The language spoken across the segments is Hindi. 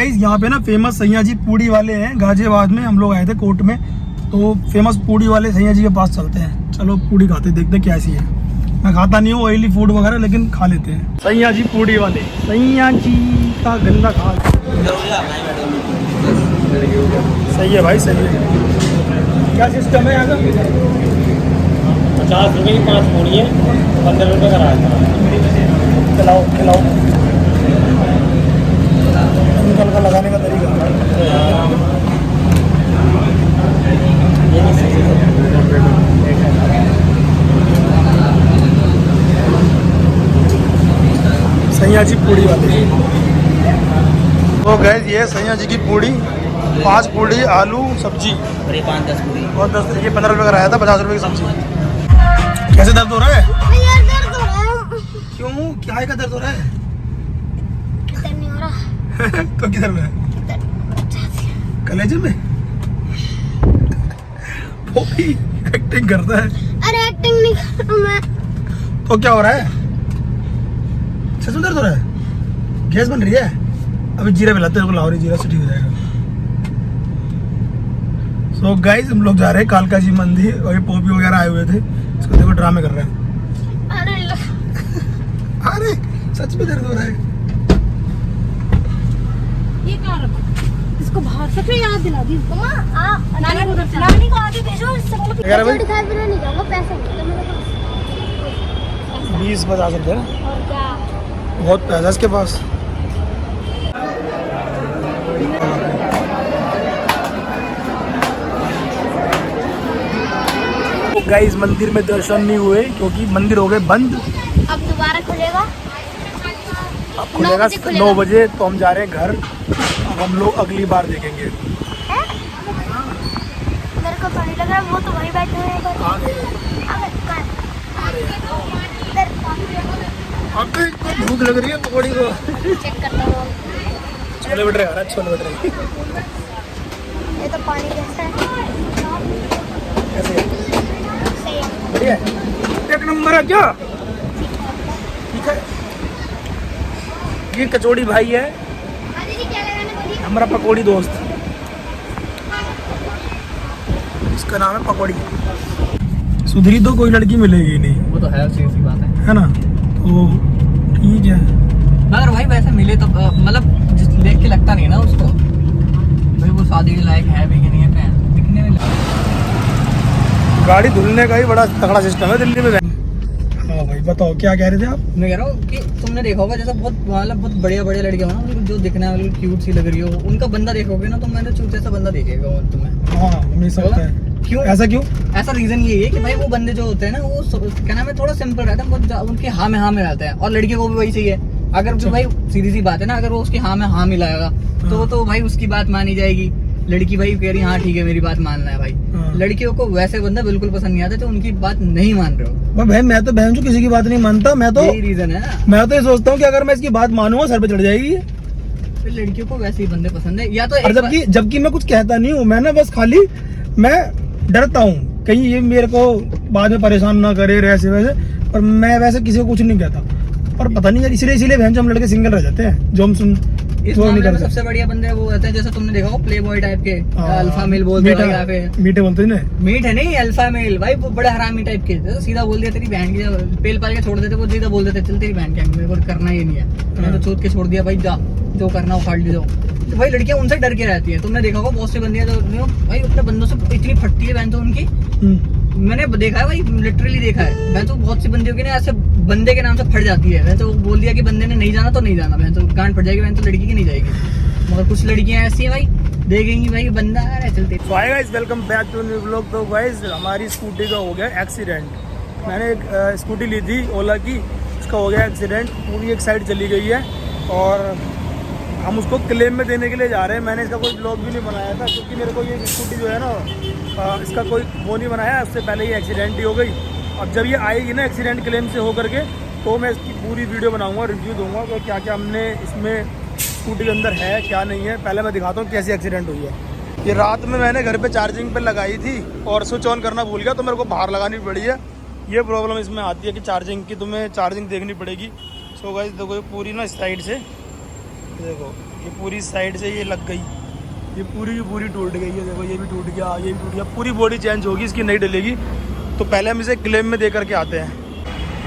यहाँ पे ना फेमस सैया जी पूड़ी वाले हैं गाजियाबाद में। हम लोग आए थे कोर्ट में, तो फेमस पूड़ी वाले सैया जी के पास चलते हैं। चलो पूड़ी खाते, देखते कैसी है। मैं खाता नहीं हूँ ऑयली फूड वगैरह, लेकिन खा लेते हैं। सैया जी पूड़ी वाले, सैया जी का गंदा खा। सही है भाई, सही है। क्या सिस्टम है यहाँ का? 50 रुपये की 5 पूड़ी है, 15 रुपये का रास्ता। खिलाओ खिलाओ। निकल का लगाने का तरीका सैया जी पूड़ी वाले। तो गैस ये सैया जी की पूड़ी, 5 पूड़ी आलू सब्जी और ये 5-10 पूड़ी और 10, ये 15 रुपये का रहा था, 50 रुपये की सब्जी। कैसे दर्द हो रहा है? दर्द हो रहा है। क्यों, क्या का दर्द हो रहा है? किधर नहीं हो रहा। तो किधर में? कलेजे में? वो भी एक्टिंग करता है। अरे एक्टिंग नहीं कर रहा मैं। तो क्या हो रहा है? सच में दर्द हो रहा है? गैस बन रही है? अभी जीरा मिलाते हैं, लाहौरी जीरा से ठीक हो जाएगा। सो गाइस हम लोग जा रहे हैं कालका जी मंदिर, और ये पोपी वगैरह आए हुए थे। इसको देखो ड्रामे कर रहे हैं। अरे सच में दर्द हो रहा है। ये कहाँ रखा? इसको बाहर से फिर याद दिला दी। नानी को आगे भेजो, इससे बोलो कि यार भाई, दिखाई बिना नहीं जाऊंगा, पैसे नहीं मेरे पास। 20-50 रुपये ना, और क्या? बहुत पैसा है इसके पास। गाइस मंदिर में दर्शन नहीं हुए क्योंकि मंदिर हो गए बंद। अब दोबारा खुलेगा। अब खुलेगा 9 बजे। तो हम जा रहे हैं घर। अब हम लोग अगली बार देखेंगे। है? मेरे को तो नहीं लग रहा, वो तो वहीं बैठे हुए हैं। आ गए। इधर भूख लग रही है पकौड़ी को। चेक करता हूँ। छोले भटूरे आ रहा है, छोले भटूरे। ये तो पानी जैसा है। कैसे है? सही है। बढ़िया है? एक नंबर है क्या? ठीक है। ये कचौड़ी भाई है, हाँ दीदी, क्या लगाने बोली? हमारा पकौड़ी दोस्त। इसका नाम है पकौड़ी। सुधरी तो कोई लड़की मिलेगी नहीं, वो तो है, सी बात है ना? तो ठीक है। मगर भाई वैसे मिले तो मतलब देख के लगता नहीं ना उसको भाई वो शादी के लायक है भी कि नहीं है, दिखने में गाड़ी धुलने का ही बड़ा तगड़ा सिस्टम है दिल्ली में। हाँ भाई बताओ क्या कह रहे थे आप? मैं कह रहा हूँ कि तुमने देखा होगा जैसा बहुत मतलब बहुत बढ़िया लड़के हो ना, जो दिखने में क्यूट सी लग रही हो, उनका बंदा देखोगे ना तो मैंने चूते सा बंदा देखेगा तुम्हें। हाँ हमेशा होता है। क्यों ऐसा क्यों? ऐसा रीजन ये है कि भाई वो बंदे जो होते हैं ना वो क्या नाम है, थोड़ा सिंपल रहता है, बहुत उनके हाँ में रहते हैं, और लड़कियों को भी वही चाहिए। अगर जो भाई सीधी सी बात है ना, अगर वो उसकी हाँ में हाँ मिलाएगा तो भाई उसकी बात मानी जाएगी। लड़की भाई कह रही हाँ ठीक है मेरी बात मानना है भाई। लड़कियों को वैसे बंदा बिल्कुल पसंद नहीं आता जो उनकी बात नहीं मान रहे हो। भाई मैं तो बहन किसी की बात नहीं मानता। मैं तो यही रीजन है ना। मैं तो ये सोचता हूँ कि अगर मैं इसकी बात मानूंगा सर पे चढ़ जाएगी। फिर लड़कियों को वैसे ही बंदे पसंद है, या तो और जबकि मैं कुछ कहता नहीं हूँ, मैं ना बस खाली मैं डरता हूँ कहीं ये मेरे को बाद में परेशान ना करे ऐसे वैसे। और मैं वैसे किसी को कुछ नहीं कहता। और पता नहीं यार, इसीलिए बहन हम लड़के सिंगल रह जाते हैं, जो हम सुन इस मामले में सबसे बढ़िया बंदे वो रहते हैं, जैसे तुमने देखा हो प्ले बॉय टाइप के, अल्फा मेल बोलते हैं। मीठे बोलते हैं ना, मीठ है नहीं, अल्फा मेल भाई, वो बड़े हरामी टाइप के। जैसे सीधा बोल दिया तेरी बहन की, पेल पाल के छोड़ देते, वो सीधा बोल देते चल तेरी बहन के मेरे को करना ही नहीं है, मैंने तो छूट के छोड़ दिया भाई, जा जो करना उखाड़ ली जाओ। तो भाई लड़कियां उनसे डर के रहती है। तुमने देखा होगा बहुत सी बंदियां तो भाई अपने बंदों से इतनी फटती है बहन तो उनकी, मैंने देखा है भाई, लिटरली देखा है। मैं तो बहुत सी बंदियों की ना ऐसे बंदे के नाम से फट जाती है। मैं तो बोल दिया कि बंदे ने नहीं जाना तो नहीं जाना, मैं तो गांड फट जाएगी, मैं तो लड़की की नहीं जाएगी। मगर कुछ लड़कियां ऐसी हैं भाई, देखेंगी भाई बंदा आ रहा है चलते। So hi guys, welcome back to new vlog. तो गाइस हमारी स्कूटी का हो गया एक्सीडेंट। मैंने एक स्कूटी ली थी ओला की, उसका हो गया एक्सीडेंट, पूरी एक साइड चली गई है और हम उसको क्लेम में देने के लिए जा रहे हैं। मैंने इसका कोई ब्लॉग भी नहीं बनाया था क्योंकि मेरे को ये स्कूटी जो है ना इसका कोई वो नहीं बनाया, उससे पहले ही एक्सीडेंट ही हो गई। अब जब ये आएगी ना एक्सीडेंट क्लेम से हो करके, तो मैं इसकी पूरी वीडियो बनाऊंगा, रिव्यू दूंगा कि क्या क्या हमने इसमें स्कूटी के अंदर है क्या नहीं है। पहले मैं दिखाता हूँ कैसी एक्सीडेंट हुई है। ये रात में मैंने घर पे चार्जिंग पे लगाई थी और स्विच ऑन करना भूल गया, तो मेरे को बाहर लगानी पड़ी है। ये प्रॉब्लम इसमें आती है कि तुम्हें चार्जिंग देखनी पड़ेगी। सो गाइस देखो पूरी ना इस साइड से देखो ये पूरी साइड से ये लग गई, ये पूरी की पूरी टूट गई है। देखो ये भी टूट गया, ये भी टूट गया, पूरी बॉडी चेंज होगी इसकी, नहीं डलेगी। तो पहले हम इसे क्लेम में दे करके आते हैं।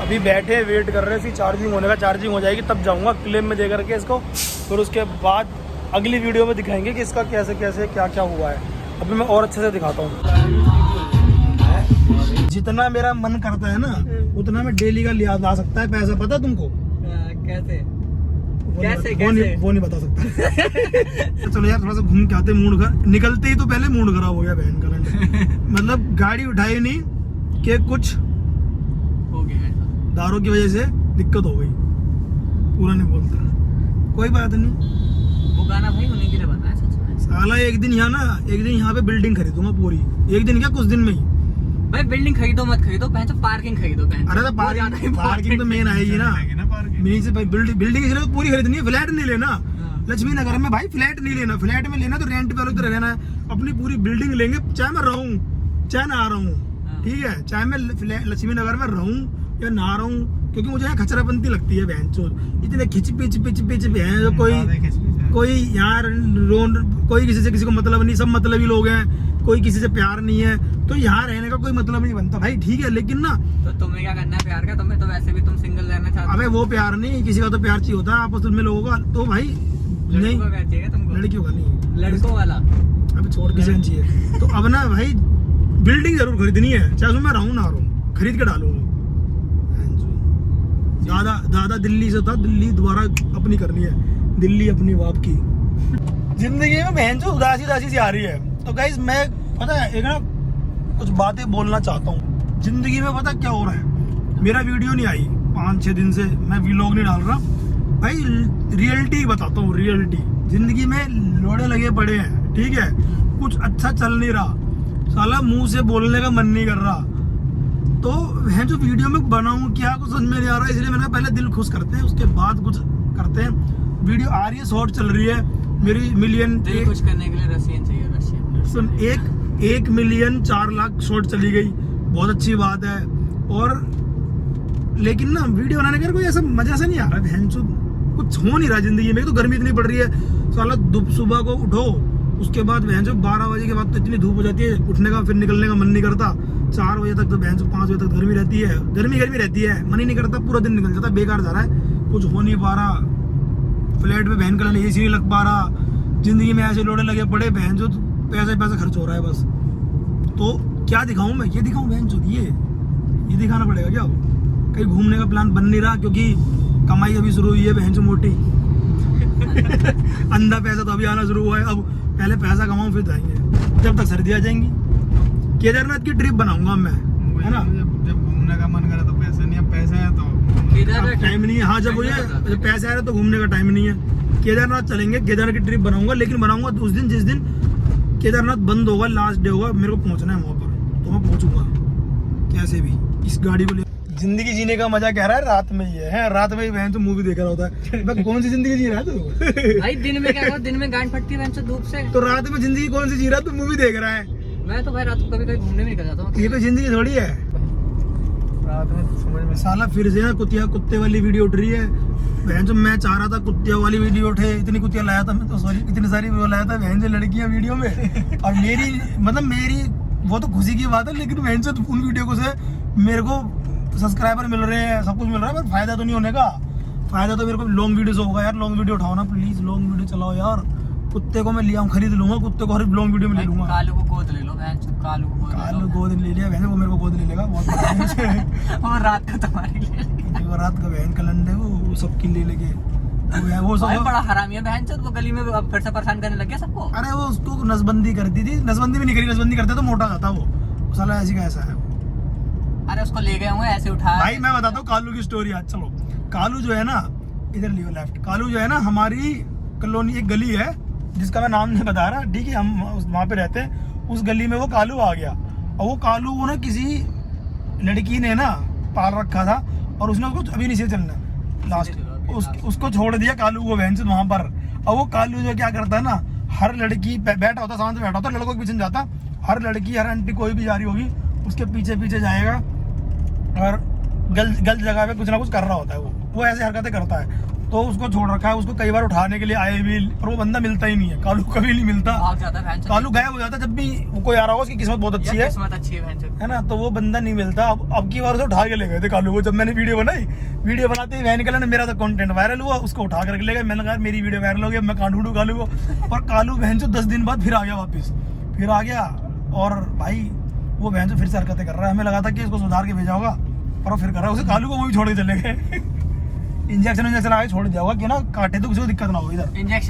अभी बैठे वेट कर रहे हैं इसकी चार्जिंग होने का, चार्जिंग हो जाएगी तब जाऊँगा क्लेम में दे करके इसको। फिर उसके बाद अगली वीडियो में दिखाएंगे कि इसका कैसे कैसे क्या क्या हुआ है। अभी मैं और अच्छे से दिखाता हूँ। जितना मेरा मन करता है ना उतना मैं डेली का लिया ला सकता है पैसा, पता है तुमको? कैसे वो नहीं बता सकता। चलो यार थोड़ा सा घूम के आते, मूड खराब, निकलते ही तो पहले मूड खराब हो गया बहन का। मतलब गाड़ी उठाई नहीं कि कुछ हो गया ऐसा। दारू की वजह से दिक्कत हो गई, पूरा नहीं बोलता। कोई बात नहीं, वो गाना भाई उन्हीं के लिए बना है सच में। साला एक दिन यहाँ पे बिल्डिंग खरीदूंगा पूरी, एक दिन क्या कुछ दिन में ही। भाई बिल्डिंग खरीदो मत खरीदो, पहले पार्किंग खरीदो। अरे तो पार्किंग तो मेन आएगी ना, मेन से बिल्डिंग इसलिए पूरी खरीदनी है, फ्लैट नहीं लेना। लक्ष्मी नगर में भाई फ्लैट नहीं लेना, फ्लैट में लेना तो रेंट पे तो रहना है। अपनी पूरी बिल्डिंग लेंगे, चाहे मैं रहूं चाहे ना रहूं, ठीक है, चाहे मैं लक्ष्मी नगर में रहूं या ना रहूं, क्योंकि मुझे यहाँ खचरापंती लगती है बहन चोद। इतने खिच पिच बहन, कोई यार कोई किसी से किसी को मतलब नहीं, सब मतलबी लोग हैं, कोई किसी से प्यार नहीं है, तो यहाँ रहने का कोई मतलब नहीं बनता भाई, ठीक है। लेकिन ना तो तुम्हें क्या करना है प्यार का? तुम्हें तो वैसे भी तुम सिंगल रहना चाहते हो। अबे वो प्यार नहीं, किसी का तो प्यार चाहिए होता है आपस में लोगों का, तो भाई नहीं, तुमको लड़कियों का नहीं, लड़कों वाला अभी छोड़ किसी का चाहिए। तो अब ना भाई बिल्डिंग जरूर खरीदनी है, चाहे उसमें मैं रहूं ना रहूं, खरीद के डालूंगा। दादा दिल्ली से था, दिल्ली दोबारा अपनी करनी है, दिल्ली अपनी बाप की। जिंदगी में बहन जो उदासी सी आ रही है। तो गाइस मैं पता है एक ना कुछ बातें बोलना चाहता हूँ। जिंदगी में पता क्या हो रहा है, मेरा वीडियो नहीं आई 5-6 दिन से, मैं व्लॉग नहीं डाल रहा भाई। रियलिटी बताता हूँ, रियलिटी। जिंदगी में लोड़े लगे पड़े हैं, ठीक है, कुछ अच्छा चल नहीं रहा, साला मुंह से बोलने का मन नहीं कर रहा। तो है जो वीडियो में बनाऊं क्या कुछ समझ में नहीं आ रहा है, इसलिए मैंने पहले दिल खुश करते हैं, उसके बाद कुछ करते हैं। वीडियो आ रही है, शॉर्ट चल रही है मेरी, मिलियन दिल खुश करने के लिए रशियन चाहिए, रशियन। सुन, 1 मिलियन 4 लाख शॉर्ट चली गई, बहुत अच्छी बात है। और लेकिन ना वीडियो बनाने का कोई ऐसा मजा सा नहीं आ रहा, भैंसो कुछ हो नहीं रहा जिंदगी में। तो गर्मी इतनी पड़ रही है, साला सुबह को उठो, उसके बाद भैंसो 12 बजे के बाद तो इतनी धूप हो जाती है, उठने का फिर निकलने का मन नहीं करता। 4 बजे तक तो भैंसो 5 बजे तक गर्मी रहती है, गर्मी रहती है, मन ही नहीं करता, पूरा दिन निकल जाता, बेकार जा रहा है, कुछ हो नहीं पा रहा। फ्लैट में बहन का एसी नहीं लग पा रहा, जिंदगी में ऐसे लोड़े लगे पड़े, बहन जो पैसा खर्च हो रहा है बस। तो क्या दिखाऊं मैं, ये दिखाऊं बहन जो, ये दिखाना पड़ेगा क्या? कहीं घूमने का प्लान बन नहीं रहा, क्योंकि कमाई अभी शुरू हुई है बहन जो मोटी। अंधा पैसा तो अभी आना शुरू हुआ है, अब पहले पैसा कमाऊं फिर जाएंगे, जब तक सर्दी आ जाएंगी। केदारनाथ की ट्रिप बनाऊंगा मैं, है ना। जब घूमने का मन करे तो पैसे नहीं है, पैसे है तो टाइम नहीं है। हाँ, जब पैसे आ रहे तो घूमने का टाइम नहीं है। केदारनाथ चलेंगे, केदारनाथ की ट्रिप बनाऊंगा, लेकिन बनाऊंगा उस दिन जिस दिन केदारनाथ बंद होगा, लास्ट डे होगा, मेरे को पहुंचना है वहां पर, तो मैं पहुंचूंगा कैसे भी इस गाड़ी को ले। जिंदगी जीने का मजा कह रहा है रात में ही है, रात में ही बहन तो मूवी देख रहा होता है। मैं कौन सी जिंदगी जी रहा है तू? भाई दिन में क्या हुआ, दिन में गांड फटती है धूप से, तो रात में जिंदगी कौन सी जी रहा है? तू मूवी देख रहा है। मैं तो भाई रात को कभी कभी घूमने भी निकल जाता हूँ। ये तो जिंदगी थोड़ी है। रात में समझ में साला फिर से ना कुत्ते वाली वीडियो उठ रही है बहन। जो मैं चाह रहा था कुत्ते वाली वीडियो उठे, इतनी कुत्तियां लाया था मैं, तो सॉरी इतनी सारी वो लाया था बहन जो लड़कियां वीडियो में। और मेरी वो तो खुशी की बात है, लेकिन बहन से उन वीडियो को से मेरे को सब्सक्राइबर मिल रहे हैं, सब कुछ मिल रहा है, पर फायदा तो नहीं होने का। फायदा तो मेरे को लॉन्ग वीडियो से होगा यार। लॉन्ग वीडियो उठाओ ना प्लीज, लॉन्ग वीडियो चलाओ यार। कुत्ते को मैं लिया खरीद लूंगा, कुत्ते को हर लॉन्ग वीडियो में ले लूंगा। कालू को गोद ले लो, कालू गोद ले लिया बहन, वो मेरे को गोद ले लेगा बहुत वो रात का तुम्हारी ले, वो रात का बहन का लंडे, वो सबकी ले लेके वो भाई सब। बड़ा हरामी है बहन चोद, वो गली में अब फिर से परेशान करने लग गया सबको। अरे वो उसको नसबंदी करती थी, नसबंदी भी नहीं करी, नसबंदी करते तो मोटा जाता वो साला, ऐसी का ऐसा है। अरे उसको ले गए होंगे ऐसे उठा। भाई मैं बताता हूँ कालू की स्टोरी आज। चलो, कालू जो है ना, इधर लियो लेफ्ट, कालू जो है ना, हमारी कॉलोनी एक गली है जिसका मैं नाम नहीं बता रहा, ठीक है, हम वहाँ पे रहते हैं। उस गली में वो कालू आ गया, और वो कालू वो ना किसी लड़की ने ना पाल रखा था, और उसने उसको अभी नहीं से चलना लास्ट उसको छोड़ दिया कालू को बहन से वहाँ पर। और वो कालू जो क्या करता है ना, हर लड़की बैठा होता, सामने बैठा होता, लड़कों के पीछे जाता, हर लड़की हर आंटी कोई भी जा रही होगी उसके पीछे पीछे जाएगा, और गलत जगह पे कुछ ना कुछ कर रहा होता है वो ऐसे हरकतें करता है। तो उसको छोड़ रखा है। उसको कई बार उठाने के लिए आए भी, पर वो बंदा मिलता ही नहीं है। कालू कभी नहीं मिलता, भाग जाता है भैंचोद। कालू गायब हो जाता है जब भी वो कोई आ रहा होगा। उसकी किस्मत बहुत अच्छी है, किस्मत अच्छी है भैंचोद। है ना। तो वो बंदा नहीं मिलता। अब की बार उसे उठा के ले गए थे कालू को। जब मैंने वीडियो बनाई, वीडियो बनाते ही निकला ना, मेरा तो कंटेंट वायरल हुआ, उसको उठा करके ले गए। मैंने कहा मेरी वीडियो वायरल हो गई, मैं कहाँ ढूंढूं कालू को। पर कालू भैंचो 10 दिन बाद फिर आ गया वापस, फिर आ गया। और भाई वो भैंचो फिर से हरकतें कर रहा है। हमें लगा था कि इसको सुधार के भेजा होगा, पर वो फिर कर रहा है। उसे कालू को वो भी छोड़ के चले गए। इंजेक्शन आगे छोड़ दिया होगा कि ना, काटे तो किसी को दिक्कत ना हो इधर। इंजेक्शन